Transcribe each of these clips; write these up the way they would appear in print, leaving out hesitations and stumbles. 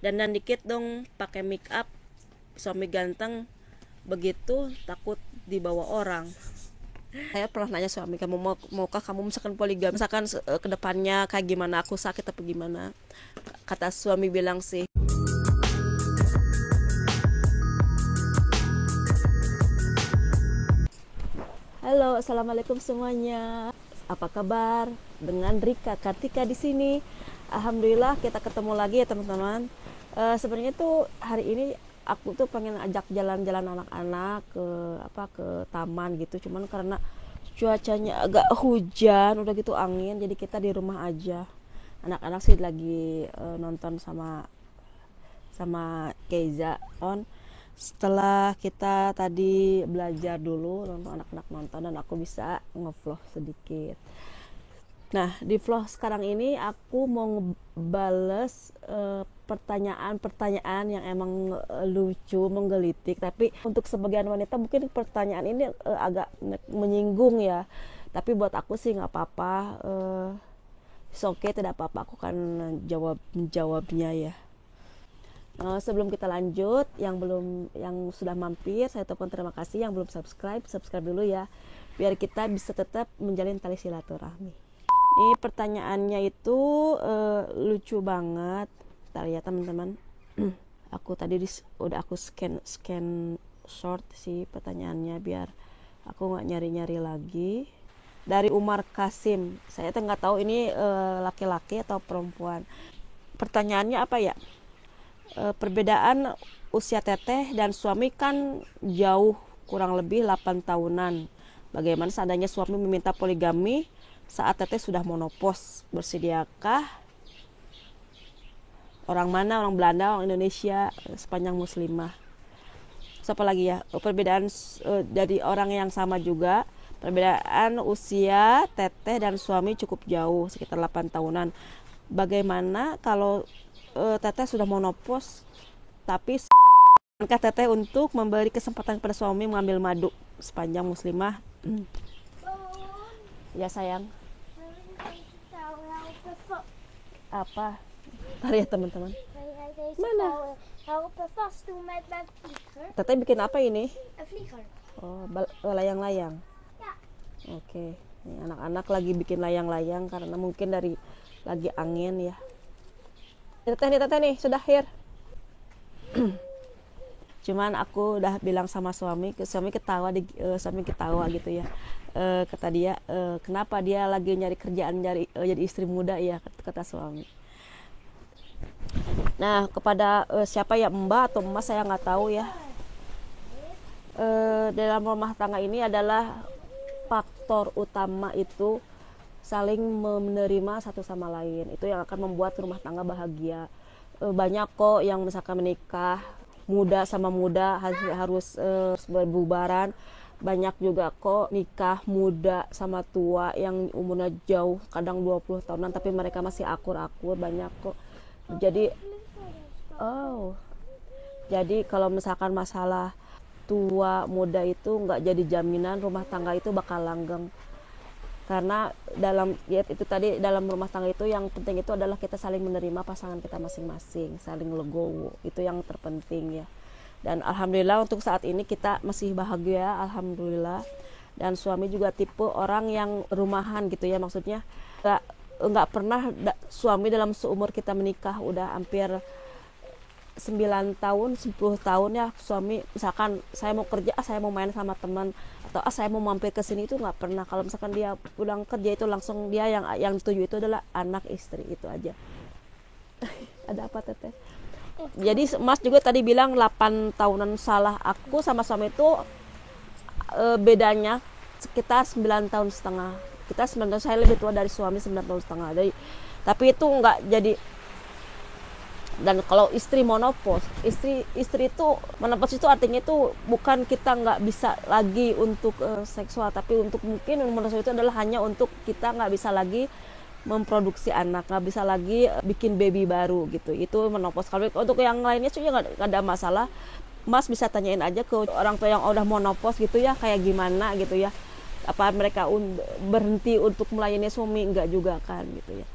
dandan dikit dong, pakai make up, suami ganteng begitu, takut dibawa orang. Saya pernah nanya suami, kamu maukah kamu misalkan poligami, misalkan kedepannya kayak gimana, aku sakit apa gimana. Kata suami bilang sih, halo, assalamualaikum semuanya. Apa kabar? Dengan Rika Kartika di sini. Alhamdulillah kita ketemu lagi ya teman-teman. Sebenarnya tuh hari ini aku tuh pengen ajak jalan-jalan anak-anak ke taman gitu. Cuman karena cuacanya agak hujan, udah gitu angin, jadi kita di rumah aja. Anak-anak sih lagi nonton sama Keiza on. Setelah kita tadi belajar dulu, nonton anak-anak nonton, dan aku bisa nge-vlog sedikit. Nah, di vlog sekarang ini aku mau ngebales pertanyaan-pertanyaan yang emang lucu, menggelitik. Tapi untuk sebagian wanita mungkin pertanyaan ini agak menyinggung ya. Tapi buat aku sih nggak apa-apa. It's okay, tidak apa-apa. Aku kan jawabnya ya. Sebelum kita lanjut, yang sudah mampir, saya ucapkan terima kasih. Yang belum subscribe dulu ya, biar kita bisa tetap menjalin tali silaturahmi. Ini pertanyaannya itu lucu banget. Bentar ya teman-teman. Aku tadi udah aku scan short sih pertanyaannya, biar aku nggak nyari-nyari lagi. Dari Umar Kasim. Saya nggak tahu ini laki-laki atau perempuan. Pertanyaannya apa ya? Perbedaan usia teteh dan suami kan jauh, kurang lebih 8 tahunan. Bagaimana seandainya suami meminta poligami saat teteh sudah menopause? Bersediakah? Orang mana? Orang Belanda, orang Indonesia, sepanjang muslimah. Siapa lagi ya? Perbedaan dari orang yang sama juga. Perbedaan usia teteh dan suami cukup jauh, sekitar 8 tahunan. Bagaimana kalau teteh sudah menopause, tapi angka teteh untuk memberi kesempatan kepada suami mengambil madu sepanjang muslimah? Ya sayang. Apa? Ntar ya teman-teman. Mana? Teteh bikin apa ini? Oh, layang-layang. Oke. Ini anak-anak lagi bikin layang-layang karena mungkin lagi angin ya. Teteh nih sudah akhir. Cuman aku udah bilang sama suami ketawa gitu ya. Kata dia, kenapa dia lagi nyari kerjaan, jadi istri muda ya, kata suami. Nah, kepada siapa ya, mbak atau emas saya nggak tahu ya. Dalam rumah tangga ini adalah faktor utama itu saling menerima satu sama lain. Itu yang akan membuat rumah tangga bahagia. Banyak kok yang misalkan menikah muda sama muda harus berbubaran. Banyak juga kok nikah muda sama tua yang umurnya jauh, kadang 20 tahunan tapi mereka masih akur-akur. Banyak kok. Jadi kalau misalkan masalah tua muda itu nggak jadi jaminan rumah tangga itu bakal langgeng. Karena dalam rumah tangga itu yang penting itu adalah kita saling menerima pasangan kita masing-masing, saling legowo, itu yang terpenting ya. Dan alhamdulillah untuk saat ini kita masih bahagia, alhamdulillah. Dan suami juga tipe orang yang rumahan gitu ya, maksudnya nggak pernah suami dalam seumur kita menikah udah hampir 9 tahun, 10 tahun ya, suami misalkan saya mau kerja, saya mau main sama teman, atau saya mau mampir ke sini, itu nggak pernah. Kalau misalkan dia pulang kerja itu langsung dia yang setuju itu adalah anak istri, itu aja. Ada apa teteh? Jadi Mas juga tadi bilang 8 tahunan, salah. Aku sama suami itu bedanya sekitar 9 tahun setengah. Kita 9 tahun, saya lebih tua dari suami 9 tahun setengah. Tapi itu nggak jadi. Dan kalau istri monopause, istri itu monopause itu artinya itu bukan kita nggak bisa lagi untuk seksual, tapi untuk mungkin monopause itu adalah hanya untuk kita nggak bisa lagi memproduksi anak, nggak bisa lagi bikin baby baru gitu. Itu menopause. Kalau untuk yang lainnya sih nggak ada masalah. Mas bisa tanyain aja ke orang tua yang udah menopause gitu ya, kayak gimana gitu ya. Apa mereka berhenti untuk melayani suami? Enggak juga kan gitu ya.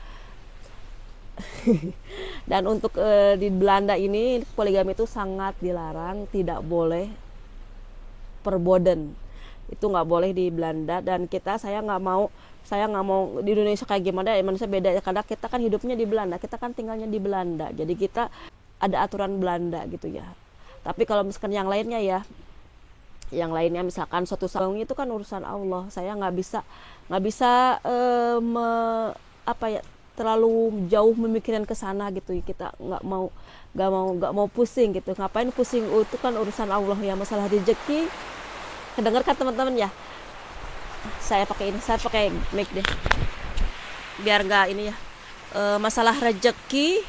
Dan untuk di Belanda ini poligami itu sangat dilarang, tidak boleh, perboden itu nggak boleh di Belanda. Dan saya nggak mau di Indonesia kayak gimana ya, Indonesia beda ya, karena kita kan hidupnya di Belanda, kita kan tinggalnya di Belanda, jadi kita ada aturan Belanda gitu ya. Tapi kalau misalkan yang lainnya misalkan suatu saat itu kan urusan Allah, saya nggak bisa terlalu jauh memikirkan ke sana gitu. Kita nggak mau pusing gitu, ngapain pusing, itu kan urusan Allah ya. Masalah rezeki, kedengar kan teman-teman ya, saya pakai mic deh biar nggak ini ya. Masalah rezeki,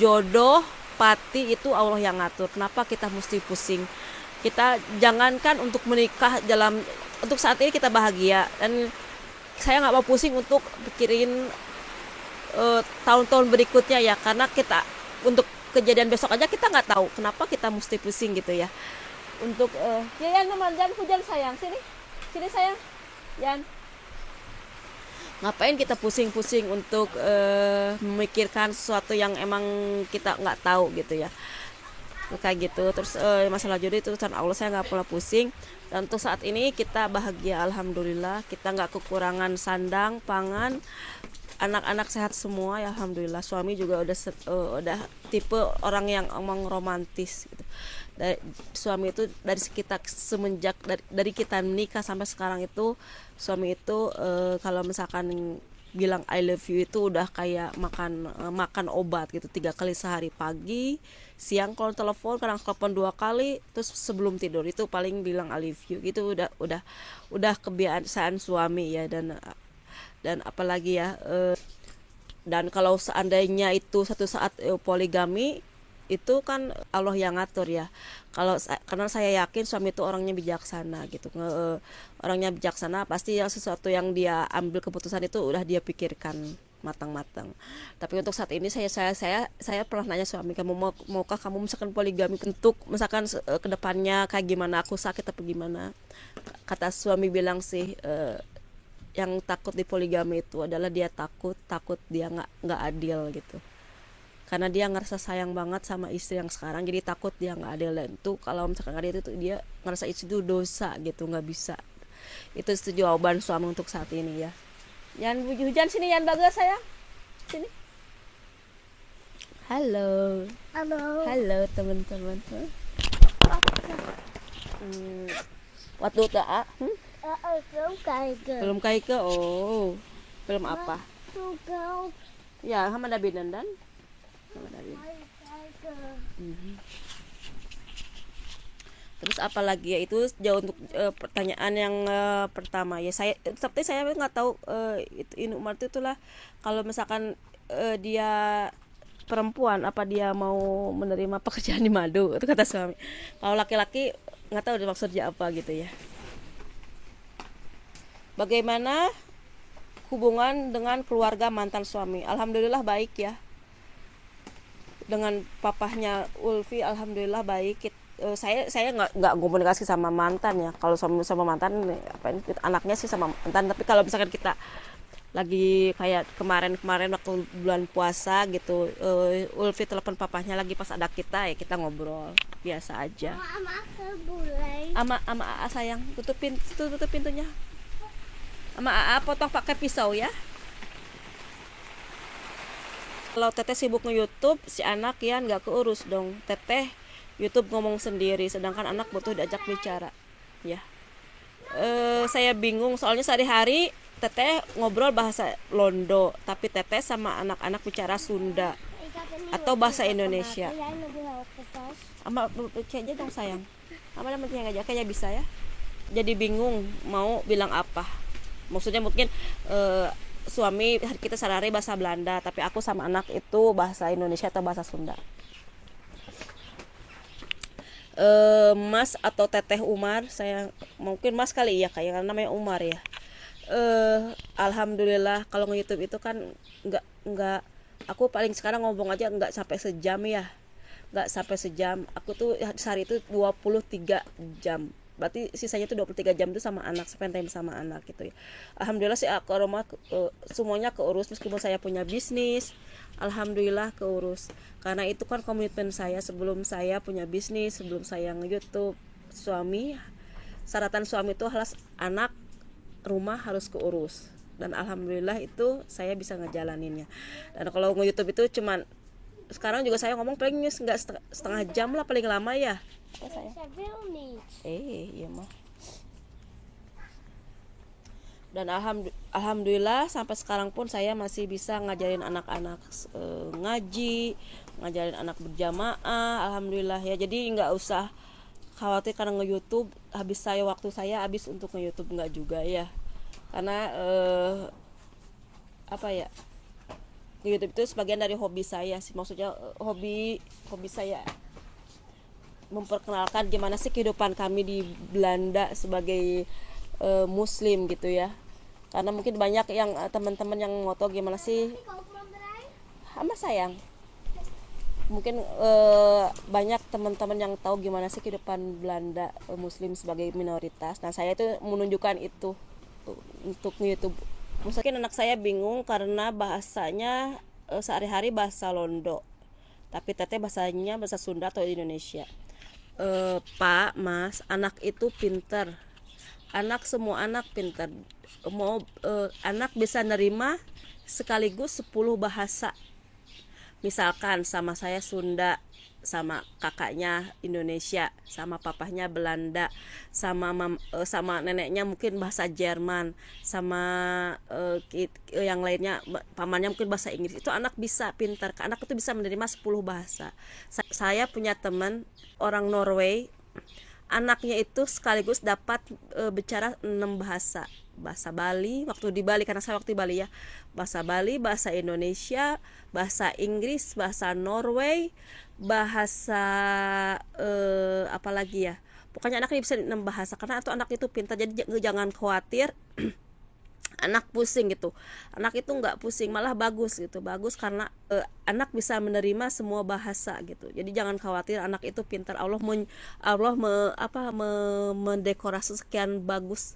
jodoh, pati itu Allah yang ngatur, kenapa kita mesti pusing? Kita jangankan untuk menikah, untuk saat ini kita bahagia, dan saya nggak mau pusing untuk pikirin tahun-tahun berikutnya ya, karena kita untuk kejadian besok aja kita nggak tahu, kenapa kita mesti pusing gitu ya. Untuk Yan, jangan hujan sayang, sini sayang, Yan. Ngapain kita pusing-pusing untuk memikirkan sesuatu yang emang kita nggak tahu gitu ya, kayak gitu. Terus masalah jodoh itu urusan Allah, saya nggak pernah pusing. Dan untuk saat ini kita bahagia, alhamdulillah, kita nggak kekurangan sandang, pangan, anak-anak sehat semua ya, alhamdulillah. Suami juga udah tipe orang yang emang romantis gitu. Suami itu semenjak dari kita menikah sampai sekarang itu, suami itu kalau misalkan bilang I love you itu udah kayak makan obat gitu, 3 kali sehari, pagi, siang kalau telepon, kadang telepon 2 kali, terus sebelum tidur itu paling bilang I love you gitu. Udah kebiasaan suami ya. Dan apalagi ya, dan kalau seandainya itu satu saat poligami, itu kan Allah yang ngatur ya. Karena saya yakin suami itu orangnya bijaksana gitu. Orangnya bijaksana, pasti sesuatu yang dia ambil keputusan itu udah dia pikirkan matang-matang. Tapi untuk saat ini saya pernah nanya suami, kamu maukah kamu misalkan poligami, untuk misalkan kedepannya kayak gimana, aku sakit apa gimana? Kata suami bilang sih, yang takut di poligami itu adalah dia takut dia nggak adil gitu, karena dia ngerasa sayang banget sama istri yang sekarang, jadi takut dia nggak adil. Dan itu kalau misalkan nggak adil itu dia ngerasa itu dosa gitu, nggak bisa. Itu jawaban suami untuk saat ini ya. Yan hujan, sini Yan, bagus sayang, sini. Halo teman-teman. Waktu tak belum kayak ke film apa ya, Hamada Binandan. Terus apalagi ya, itu jauh untuk pertanyaan yang pertama ya. Tapi saya nggak tahu Inu Umar itulah, kalau misalkan dia perempuan, apa dia mau menerima pekerjaan di madu, itu kata suami. Kalau laki-laki nggak tahu maksudnya apa gitu ya. Bagaimana hubungan dengan keluarga mantan suami? Alhamdulillah baik ya. Dengan papahnya Ulfi alhamdulillah baik. Saya nggak komunikasi sama mantan ya. Kalau suami sama mantan, anaknya sih sama mantan. Tapi kalau misalkan kita lagi kayak kemarin waktu bulan puasa gitu, Ulfi telepon papahnya lagi pas ada kita, ya kita ngobrol biasa aja. Ama Aa sayang, tutup pintunya. Ama Aa potong pakai pisau ya. Kalau Teteh sibuk nge-YouTube, si anak ya nggak keurus dong. Teteh YouTube ngomong sendiri, sedangkan anak butuh diajak bicara ya. Saya bingung soalnya sehari-hari Teteh ngobrol bahasa Londo, tapi Teteh sama anak-anak bicara Sunda atau bahasa Indonesia. Ama aja dong sayang. Ama aja kayak bisa ya. Jadi bingung mau bilang apa. Maksudnya mungkin suami kita sehari-hari bahasa Belanda, tapi aku sama anak itu bahasa Indonesia atau bahasa Sunda. Mas atau Teteh Umar, saya mungkin Mas kali ya, kayak namanya Umar ya. Alhamdulillah kalau nge-YouTube itu kan nggak aku paling sekarang ngomong aja nggak sampai sejam ya, nggak sampai sejam. Aku tuh sehari itu 23 jam, berarti sisanya itu 23 jam itu sama anak, spend time sama anak gitu ya. Alhamdulillah sih aku rumah semuanya keurus, meskipun saya punya bisnis, alhamdulillah keurus. Karena itu kan komitmen saya sebelum saya punya bisnis, sebelum saya nge-YouTube. Suami, syaratan suami itu harus anak, rumah harus keurus, dan alhamdulillah itu saya bisa ngejalaninnya. Dan kalau nge-YouTube itu cuman sekarang juga saya ngomong paling nggak setengah jam lah paling lama ya. Saya iya mah. Dan alhamdulillah sampai sekarang pun saya masih bisa ngajarin anak-anak ngaji, ngajarin anak berjamaah, alhamdulillah ya. Jadi nggak usah khawatir karena nge-YouTube waktu saya habis untuk nge-YouTube, nggak juga ya. Karena apa ya, YouTube itu sebagian dari hobi saya sih, maksudnya hobi saya memperkenalkan gimana sih kehidupan kami di Belanda sebagai muslim gitu ya. Karena mungkin banyak yang teman-teman yang ngotot gimana sih sama sayang, mungkin banyak teman-teman yang tahu gimana sih kehidupan Belanda muslim sebagai minoritas. Nah saya itu menunjukkan itu untuk YouTube. Mungkin anak saya bingung karena bahasanya sehari-hari bahasa Londo, tapi teteh bahasanya bahasa Sunda atau Indonesia. Pak, Mas, anak itu pinter. Semua anak pinter. Anak bisa nerima sekaligus 10 bahasa. Misalkan sama saya Sunda, sama kakaknya Indonesia, sama papahnya Belanda, sama neneknya mungkin bahasa Jerman, sama yang lainnya pamannya mungkin bahasa Inggris. Itu anak bisa pintar, anak itu bisa menerima 10 bahasa. Saya punya teman orang Norway, anaknya itu sekaligus dapat bicara 6 bahasa. Bahasa Bali waktu di Bali, karena saya waktu di Bali ya, bahasa Bali, bahasa Indonesia, bahasa Inggris, bahasa Norway, bahasa apa lagi ya, pokoknya anaknya bisa 6 bahasa. Karena anak itu pintar, jadi jangan khawatir anak pusing gitu. Anak itu nggak pusing, malah bagus gitu, bagus karena anak bisa menerima semua bahasa gitu. Jadi jangan khawatir, anak itu pintar. Allah mendekorasi sekian bagus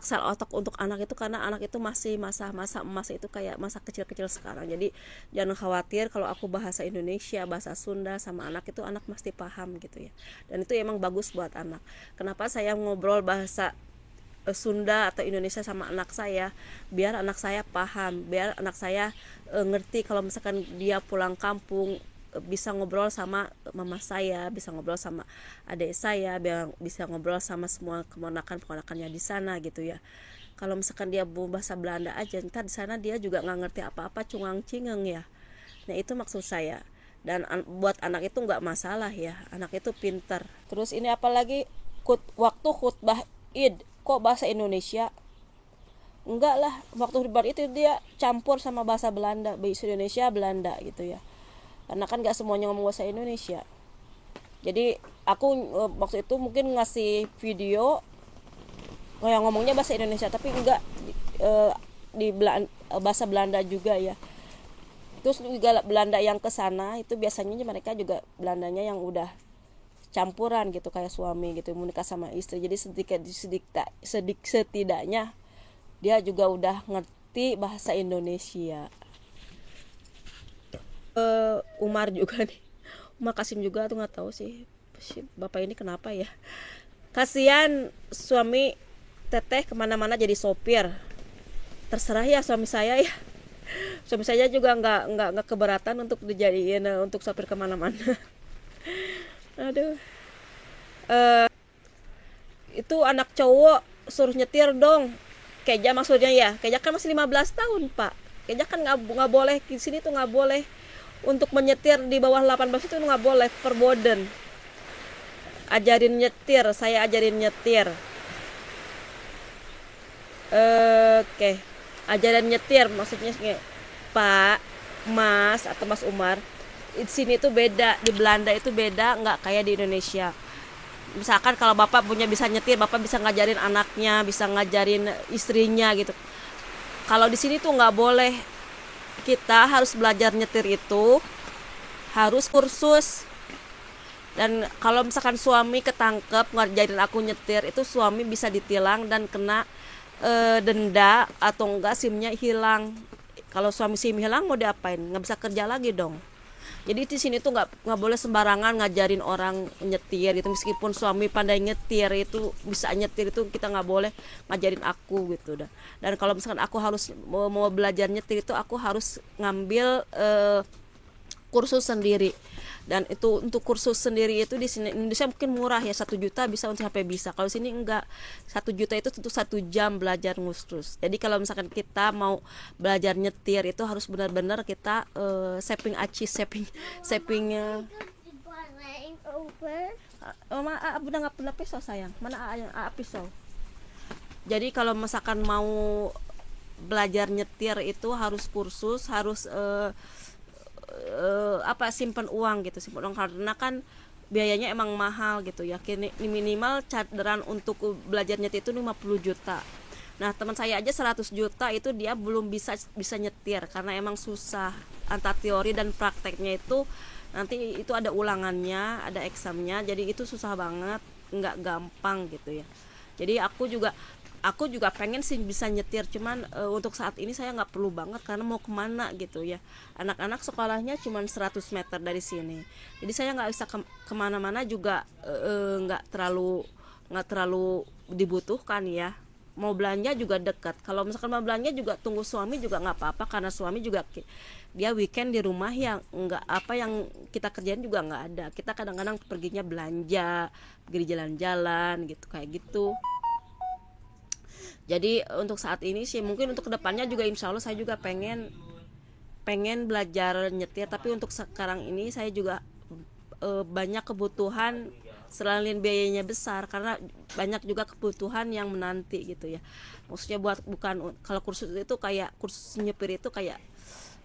sel otak untuk anak itu, karena anak itu masih masa emas itu, kayak masa kecil-kecil sekarang. Jadi jangan khawatir kalau aku bahasa Indonesia, bahasa Sunda sama anak itu, anak pasti paham gitu ya. Dan itu emang bagus buat anak. Kenapa saya ngobrol bahasa Sunda atau Indonesia sama anak saya? Biar anak saya paham, biar anak saya ngerti kalau misalkan dia pulang kampung, bisa ngobrol sama mama saya, bisa ngobrol sama adik saya, bisa ngobrol sama semua keponakan-keponakannya di sana gitu ya. Kalau misalkan dia bahasa Belanda aja, ntar di sana dia juga nggak ngerti apa-apa, cungang cingeng ya. Nah itu maksud saya. Dan buat anak itu nggak masalah ya, anak itu pinter. Terus ini apalagi waktu khutbah Id, kok bahasa Indonesia? Enggak lah, waktu khutbah itu dia campur sama bahasa Belanda, bahasa Indonesia Belanda gitu ya. Karena kan gak semuanya ngomong bahasa Indonesia. Jadi aku waktu itu mungkin ngasih video yang ngomongnya bahasa Indonesia, tapi enggak di bahasa Belanda juga ya. Terus juga Belanda yang kesana itu biasanya mereka juga Belandanya yang udah campuran gitu, kayak suami gitu, menikah sama istri. Jadi setidaknya dia juga udah ngerti bahasa Indonesia. Umar juga nih, Umar Kasim juga tuh, nggak tahu sih bapak ini kenapa ya, kasihan suami teteh kemana-mana jadi sopir. Terserah ya suami saya ya, suami saya juga nggak keberatan untuk dijadiin untuk sopir kemana-mana. Aduh, itu anak cowok suruh nyetir dong. Keja maksudnya ya, Keja kan masih 15 tahun pak. Keja kan nggak boleh di sini tuh, nggak boleh untuk menyetir di bawah 18 itu, nggak boleh, perboden. Ajarin nyetir, saya ajarin nyetir. Oke, ajarin nyetir maksudnya Pak, Mas atau Mas Umar. Di sini tuh beda, di Belanda itu beda, nggak kayak di Indonesia. Misalkan kalau bapak punya bisa nyetir, bapak bisa ngajarin anaknya, bisa ngajarin istrinya gitu. Kalau di sini tuh nggak boleh. Kita harus belajar nyetir itu harus kursus. Dan kalau misalkan suami ketangkep ngajarin aku nyetir, itu suami bisa ditilang dan kena denda atau enggak SIM-nya hilang. Kalau suami SIM hilang mau diapain, nggak bisa kerja lagi dong. Jadi di sini tuh nggak boleh sembarangan ngajarin orang nyetir gitu, meskipun suami pandai nyetir itu bisa nyetir itu kita nggak boleh ngajarin aku gitu dah. Dan kalau misalkan aku harus mau belajar nyetir itu aku harus ngambil kursus sendiri. Dan itu untuk kursus sendiri itu di sini Indonesia mungkin murah ya, 1 juta bisa untuk sampai bisa. Kalau sini enggak, 1 juta itu untuk 1 jam belajar ngursus. Jadi kalau misalkan kita mau belajar nyetir itu harus benar-benar kita saving aci savingnya. Udah nggak pernah pisau sayang, mana yang pisau. Jadi kalau misalkan mau belajar nyetir itu harus kursus, harus simpan uang gitu, simpan uang karena kan biayanya emang mahal gitu ya. Kini minimal cadran untuk belajar nyetir itu 50 juta. Nah teman saya aja 100 juta itu dia belum bisa nyetir karena emang susah, antara teori dan prakteknya itu nanti itu ada ulangannya, ada examnya, jadi itu susah banget, nggak gampang gitu ya. Jadi aku juga pengen sih bisa nyetir, cuman untuk saat ini saya nggak perlu banget karena mau kemana gitu ya. Anak-anak sekolahnya cuman 100 meter dari sini, jadi saya nggak bisa kemana-mana juga, nggak terlalu dibutuhkan ya. Mau belanja juga dekat, kalau misalkan mau belanja juga tunggu suami juga nggak apa-apa, karena suami juga dia weekend di rumah ya, nggak apa yang kita kerjain juga nggak ada. Kita kadang-kadang perginya belanja, pergi jalan-jalan gitu kayak gitu. Jadi untuk saat ini sih, mungkin untuk kedepannya juga insya Allah saya juga pengen belajar nyetir. Tapi untuk sekarang ini saya juga banyak kebutuhan, selain biayanya besar karena banyak juga kebutuhan yang menanti gitu ya. Maksudnya bukan kalau kursus itu kayak kursus nyepir itu kayak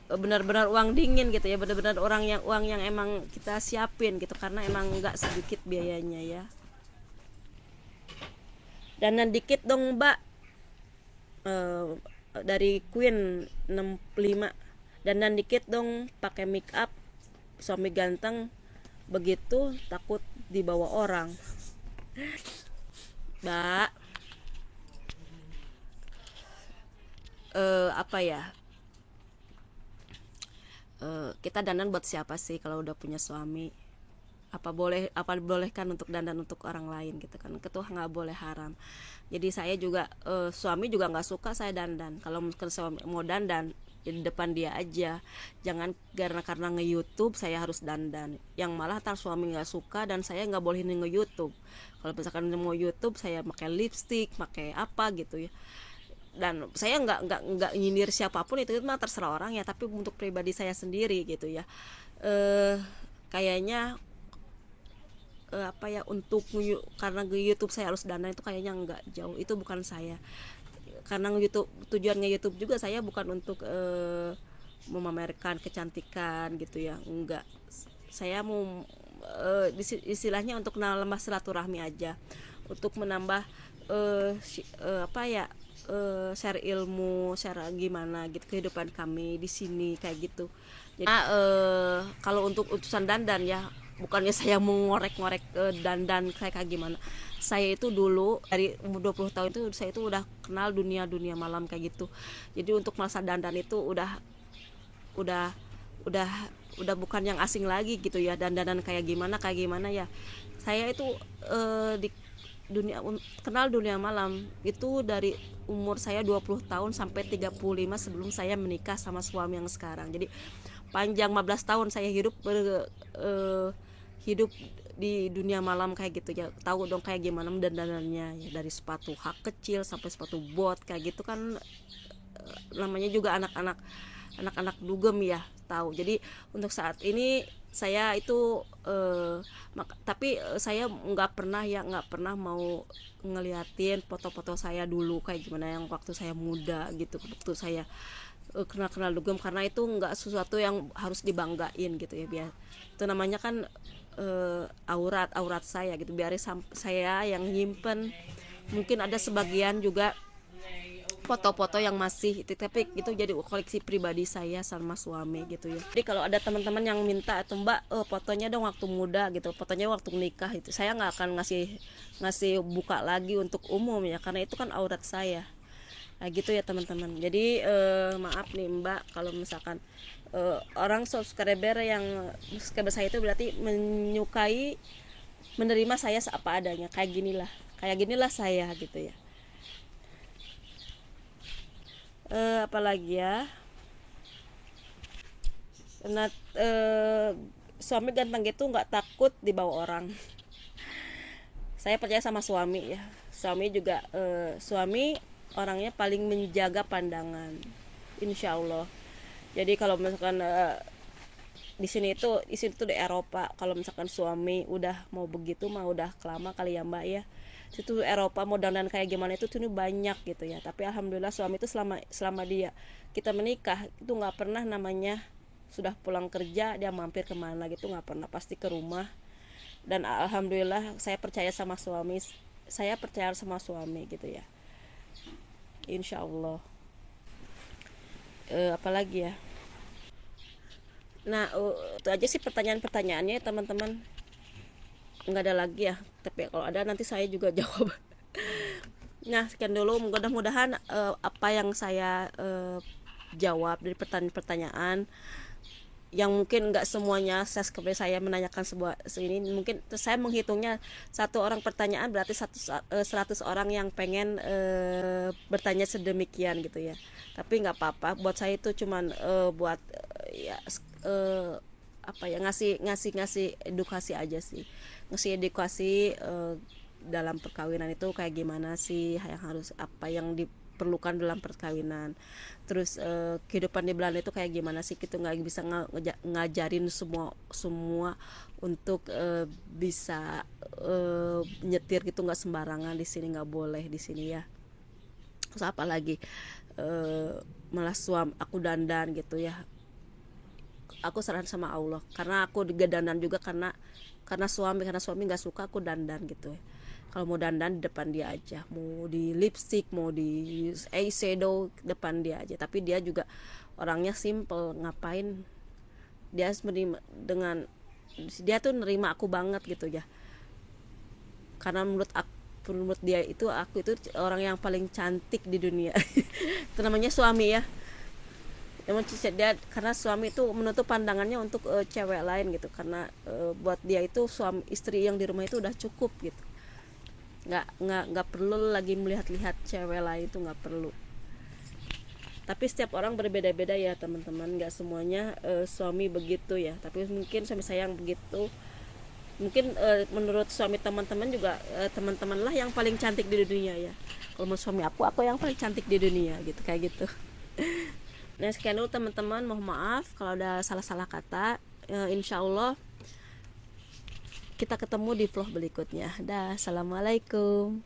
benar-benar uang dingin gitu ya, benar-benar uang yang emang kita siapin gitu, karena emang nggak sedikit biayanya ya. Danan dikit dong mbak, dari Queen 65, dandan dikit dong, pakai make up, suami ganteng begitu takut dibawa orang. Mbak, apa ya, kita dandan buat siapa sih kalau udah punya suami? Apa bolehkan untuk dandan untuk orang lain gitu kan, ketua nggak boleh haram. Jadi saya juga suami juga nggak suka saya dandan. Kalau mungkin suami mau dandan di depan dia aja, jangan karena nge-YouTube saya harus dandan, yang malah tar suami nggak suka dan saya nggak bolehin nge-YouTube. Kalau misalkan mau YouTube saya pakai lipstick, pakai apa gitu ya. Dan saya nggak nyindir siapapun, itu mah terserah orang ya, tapi untuk pribadi saya sendiri gitu ya, kayaknya untuk karena YouTube saya harus dandan itu kayaknya nggak jauh, itu bukan saya. Karena YouTube, tujuannya YouTube juga saya bukan untuk memamerkan kecantikan gitu ya, enggak. Saya mau istilahnya untuk menambah silaturahmi aja, untuk menambah share ilmu, share gimana gitu kehidupan kami di sini kayak gitu. Jadi kalau untuk utusan dandan ya, bukannya saya mau ngorek-ngorek dandan kayak gimana. Saya itu dulu dari umur 20 tahun itu saya itu udah kenal dunia malam kayak gitu. Jadi untuk masa dandan itu udah bukan yang asing lagi gitu ya, dandanan kayak gimana ya. Saya itu kenal dunia malam itu dari umur saya 20 tahun sampai 35 sebelum saya menikah sama suami yang sekarang. Jadi panjang 15 tahun saya hidup di dunia malam kayak gitu ya. Tahu dong kayak gimana dandanannya ya, dari sepatu hak kecil sampai sepatu bot kayak gitu kan, namanya juga anak-anak dugem ya, tahu. Jadi untuk saat ini saya itu tapi saya nggak pernah mau ngeliatin foto-foto saya dulu kayak gimana yang waktu saya muda gitu, waktu saya kenal dugem, karena itu nggak sesuatu yang harus dibanggain gitu ya. Biar itu namanya kan aurat saya gitu, biar saya yang nyimpen. Mungkin ada sebagian juga foto-foto yang masih itu, tapi itu jadi koleksi pribadi saya sama suami gitu ya. Jadi kalau ada teman-teman yang minta atau mbak fotonya dong waktu muda gitu, fotonya waktu nikah, itu saya nggak akan ngasih buka lagi untuk umum ya, karena itu kan aurat saya. Nah, gitu ya teman-teman. Jadi maaf nih Mbak kalau misalkan orang subscriber yang subscriber saya itu berarti menyukai menerima saya seapa adanya, kayak ginilah saya gitu ya. Apalagi ya, nah, suami ganteng gitu nggak takut dibawa orang. Saya percaya sama suami ya. Suami juga suami orangnya paling menjaga pandangan, insya Allah. Jadi kalau misalkan di sini tuh di Eropa, kalau misalkan suami udah mau begitu mah udah kelama kali ya Mbak ya. Situ Eropa mau dandan kayak gimana itu tuh banyak gitu ya. Tapi alhamdulillah suami itu selama dia kita menikah itu nggak pernah namanya sudah pulang kerja dia mampir kemana gitu, nggak pernah, pasti ke rumah. Dan alhamdulillah saya percaya sama suami gitu ya, insya Allah. Apalagi ya, nah itu aja sih pertanyaan-pertanyaannya teman-teman, nggak ada lagi ya, tapi kalau ada nanti saya juga jawab. Nah sekian dulu, mudah-mudahan apa yang saya jawab dari pertanyaan-pertanyaan yang mungkin nggak semuanya saya menanyakan sebuah ini, mungkin saya menghitungnya satu orang pertanyaan berarti 100 orang yang pengen bertanya sedemikian gitu ya. Tapi nggak apa-apa, buat saya itu cuman buat ya apa ya, ngasih edukasi aja sih, ngasih edukasi dalam perkawinan itu kayak gimana sih yang harus, apa yang diperlukan dalam perkawinan. Terus kehidupan di Belanda itu kayak gimana sih, kita nggak bisa ngajarin semua untuk bisa nyetir gitu, nggak sembarangan di sini, nggak boleh di sini ya. Terus apa lagi, malah suami aku dandan gitu ya, aku serahan sama Allah, karena aku dandan juga karena suami nggak suka aku dandan gitu ya. Kalau mau dandan di depan dia aja, mau di lipstick, mau di eyeshadow, depan dia aja. Tapi dia juga orangnya simple, ngapain dia dia tuh nerima aku banget gitu ya. Karena menurut dia itu aku itu orang yang paling cantik di dunia. Itu namanya suami ya. Emang dia, karena suami itu menutup pandangannya untuk cewek lain gitu, karena buat dia itu istri yang di rumah itu udah cukup gitu. Nggak perlu lagi melihat-lihat cewek lain, itu nggak perlu. Tapi setiap orang berbeda-beda ya teman-teman, nggak semuanya suami begitu ya. Tapi mungkin suami saya yang begitu, mungkin menurut suami teman-teman juga teman-teman lah yang paling cantik di dunia ya. Kalau menurut suami aku yang paling cantik di dunia gitu, kayak gitu. Nah sekian dulu teman-teman, mohon maaf kalau ada salah-salah kata. Insya Allah kita ketemu di vlog berikutnya. Dah, assalamualaikum.